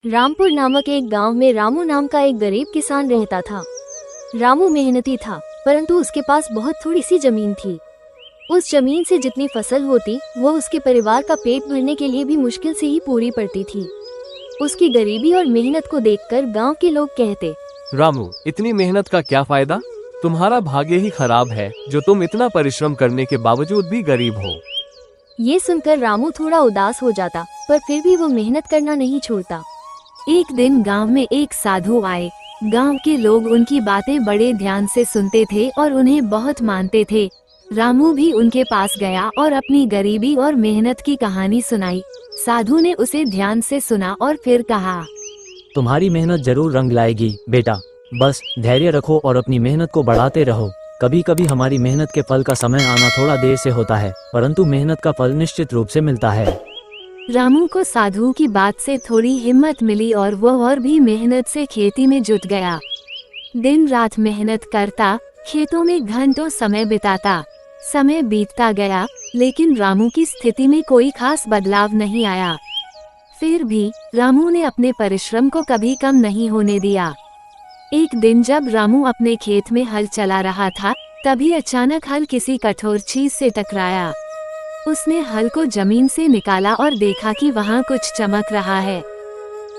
रामपुर नामक एक गांव में रामू नाम का एक गरीब किसान रहता था। रामू मेहनती था, परंतु उसके पास बहुत थोड़ी सी जमीन थी। उस जमीन से जितनी फसल होती वो उसके परिवार का पेट भरने के लिए भी मुश्किल से ही पूरी पड़ती थी। उसकी गरीबी और मेहनत को देखकर गांव के लोग कहते, रामू, इतनी मेहनत का क्या फायदा? तुम्हारा भाग्य ही खराब है जो तुम इतना परिश्रम करने के बावजूद भी गरीब हो। ये सुनकर रामू थोड़ा उदास हो जाता, पर फिर भी वो मेहनत करना नहीं छोड़ता। एक दिन गांव में एक साधु आए। गांव के लोग उनकी बातें बड़े ध्यान से सुनते थे और उन्हें बहुत मानते थे। रामू भी उनके पास गया और अपनी गरीबी और मेहनत की कहानी सुनाई। साधु ने उसे ध्यान से सुना और फिर कहा, तुम्हारी मेहनत जरूर रंग लाएगी बेटा, बस धैर्य रखो और अपनी मेहनत को बढ़ाते रहो। कभी कभी हमारी मेहनत के फल का समय आना थोड़ा देर से होता है, परंतु मेहनत का फल निश्चित रूप से मिलता है। रामू को साधु की बात से थोड़ी हिम्मत मिली और वह और भी मेहनत से खेती में जुट गया। दिन रात मेहनत करता, खेतों में घंटों समय बिताता। समय बीतता गया, लेकिन रामू की स्थिति में कोई खास बदलाव नहीं आया। फिर भी रामू ने अपने परिश्रम को कभी कम नहीं होने दिया। एक दिन जब रामू अपने खेत में हल चला रहा था, तभी अचानक हल किसी कठोर चीज से टकराया। उसने हल को जमीन से निकाला और देखा कि वहाँ कुछ चमक रहा है।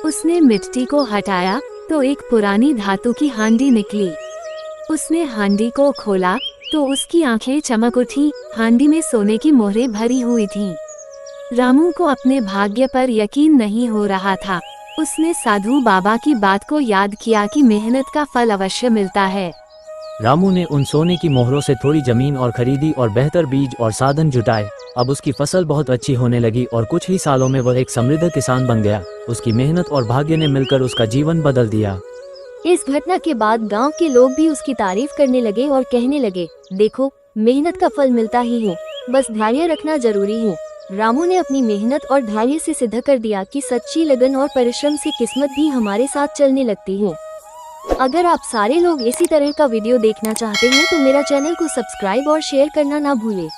उसने मिट्टी को हटाया तो एक पुरानी धातु की हांडी निकली। उसने हांडी को खोला तो उसकी आंखें चमक उठी। हांडी में सोने की मोहरें भरी हुई थीं। रामू को अपने भाग्य पर यकीन नहीं हो रहा था। उसने साधु बाबा की बात को याद किया कि मेहनत का फल अवश्य मिलता है। रामू ने उन सोने की मोहरों से थोड़ी जमीन और खरीदी और बेहतर बीज और साधन जुटाए। अब उसकी फसल बहुत अच्छी होने लगी और कुछ ही सालों में वह एक समृद्ध किसान बन गया। उसकी मेहनत और भाग्य ने मिलकर उसका जीवन बदल दिया। इस घटना के बाद गांव के लोग भी उसकी तारीफ करने लगे और कहने लगे, देखो, मेहनत का फल मिलता ही है, बस धैर्य रखना जरूरी है। रामू ने अपनी मेहनत और धैर्य से सिद्ध कर दिया कि सच्ची लगन और परिश्रम से किस्मत भी हमारे साथ चलने लगती है। अगर आप सारे लोग इसी तरह का वीडियो देखना चाहते हैं तो मेरा चैनल को सब्सक्राइब और शेयर करना ना भूलें।